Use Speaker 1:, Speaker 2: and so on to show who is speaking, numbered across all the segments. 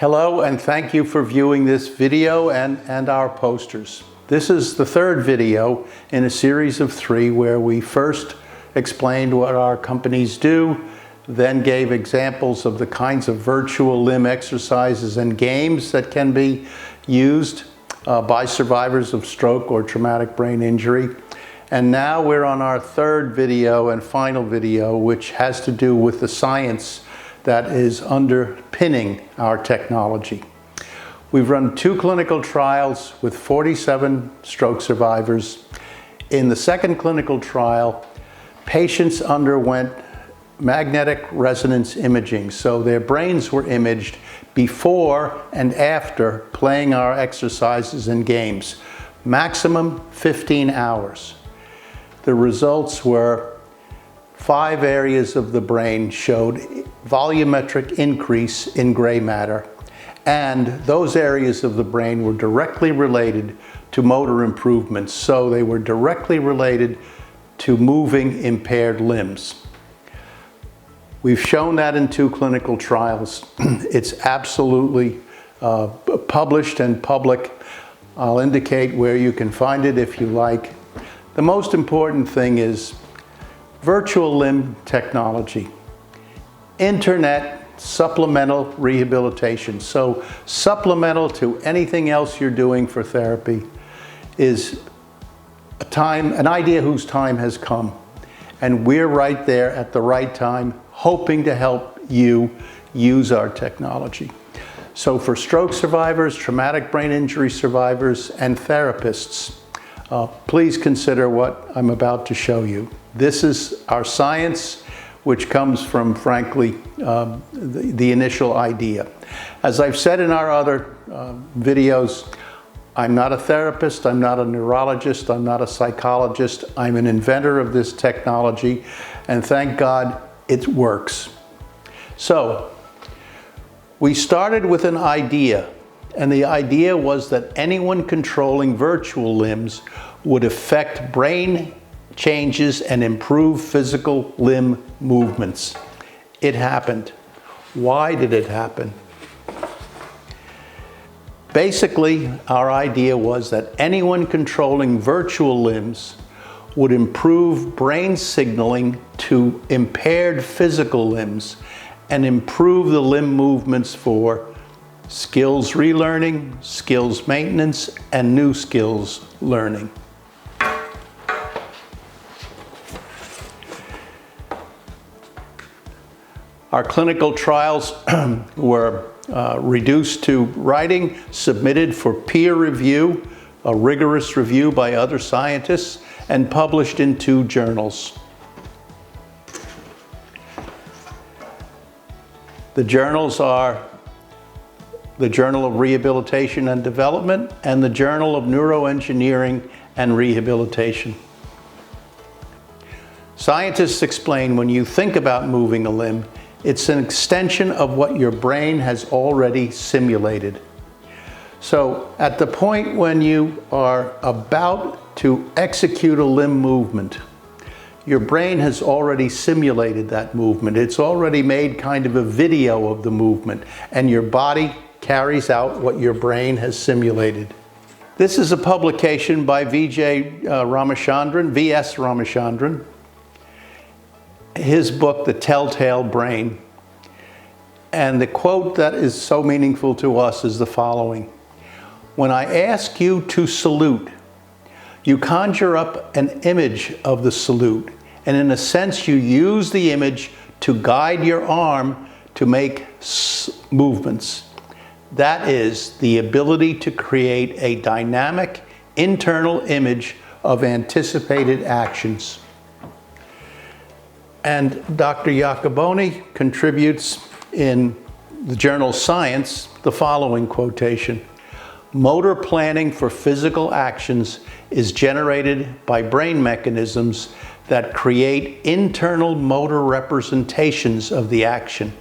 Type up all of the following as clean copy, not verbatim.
Speaker 1: Hello, and thank you for viewing this video and our posters. This is the third video in a series of 3 where we first explained what our companies do, then gave examples of the kinds of virtual limb exercises and games that can be used by survivors of stroke or traumatic brain injury. And now we're on our third video and final video, which has to do with the science that is underpinning our technology. We've run 2 clinical trials with 47 stroke survivors. In the second clinical trial, patients underwent magnetic resonance imaging. So their brains were imaged before and after playing our exercises and games. Maximum 15 hours. The results were 5 areas of the brain showed volumetric increase in gray matter, and those areas of the brain were directly related to motor improvements, so they were directly related to moving impaired limbs. We've shown that in 2 clinical trials. It's absolutely published and public. I'll indicate where you can find it if you like. The most important thing is virtual limb technology, internet supplemental rehabilitation. So supplemental to anything else you're doing for therapy is an idea whose time has come. And we're right there at the right time, hoping to help you use our technology. So for stroke survivors, traumatic brain injury survivors, and therapists, please consider what I'm about to show you. This is our science, which comes from, frankly, the initial idea. As I've said in our other videos, I'm not a therapist, I'm not a neurologist, I'm not a psychologist. I'm an inventor of this technology, and thank God it works. So, we started with an idea, and the idea was that anyone controlling virtual limbs would affect brain changes and improve physical limb movements. It happened. Why did it happen? Basically, our idea was that anyone controlling virtual limbs would improve brain signaling to impaired physical limbs and improve the limb movements for skills relearning, skills maintenance, and new skills learning. Our clinical trials were reduced to writing, submitted for peer review, a rigorous review by other scientists, and published in 2 journals. The journals are the Journal of Rehabilitation and Development and the Journal of Neuroengineering and Rehabilitation. Scientists explain when you think about moving a limb, it's an extension of what your brain has already simulated. So at the point when you are about to execute a limb movement, your brain has already simulated that movement. It's already made kind of a video of the movement, and your body carries out what your brain has simulated. This is a publication by V.S. Ramachandran. His book, The Telltale Brain. And the quote that is so meaningful to us is the following: "When I ask you to salute, you conjure up an image of the salute, and in a sense you use the image to guide your arm to make movements. That is the ability to create a dynamic internal image of anticipated actions." And Dr. Iacoboni contributes in the journal Science the following quotation: "Motor planning for physical actions is generated by brain mechanisms that create internal motor representations of the action.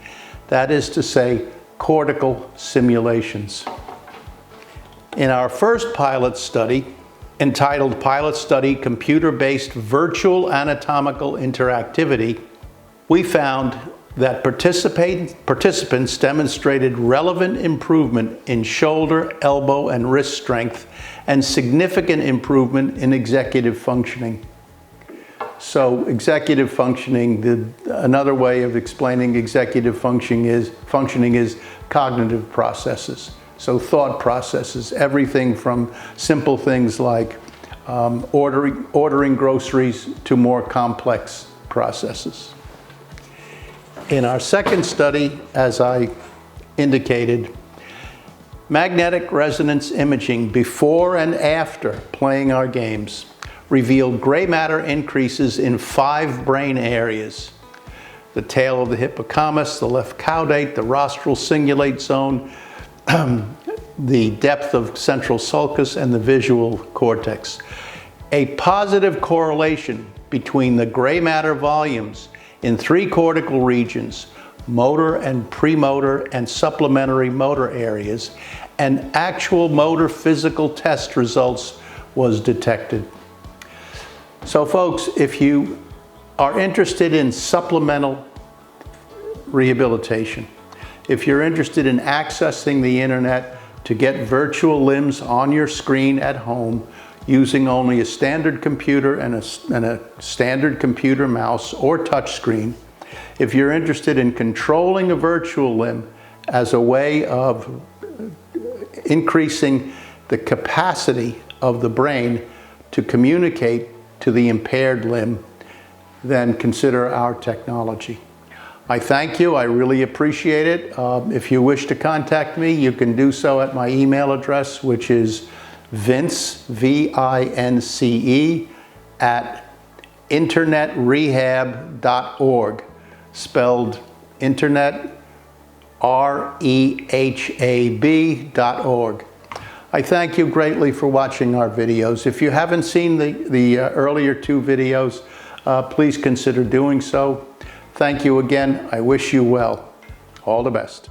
Speaker 1: That is to say, cortical simulations." In our first pilot study, entitled Pilot Study Computer-Based Virtual Anatomical Interactivity, we found that participants demonstrated relevant improvement in shoulder, elbow, and wrist strength, and significant improvement in executive functioning. So executive functioning, another way of explaining executive functioning is cognitive processes. So thought processes, everything from simple things like ordering groceries to more complex processes. In our second study, as I indicated, magnetic resonance imaging before and after playing our games revealed gray matter increases in 5 brain areas: the tail of the hippocampus, the left caudate, the rostral cingulate zone, the depth of central sulcus, and the visual cortex. A positive correlation between the gray matter volumes in 3 cortical regions, motor and premotor and supplementary motor areas, and actual motor physical test results was detected. So folks, if you are interested in supplemental rehabilitation, if you're interested in accessing the internet to get virtual limbs on your screen at home using only a standard computer and a standard computer mouse or touchscreen, if you're interested in controlling a virtual limb as a way of increasing the capacity of the brain to communicate to the impaired limb, then consider our technology. I thank you. I really appreciate it. If you wish to contact me, you can do so at my email address, which is Vince, V-I-N-C-E, at internetrehab.org, spelled internet, R-E-H-A-B.org. I thank you greatly for watching our videos. If you haven't seen the earlier 2 videos, please consider doing so. Thank you again. I wish you well. All the best.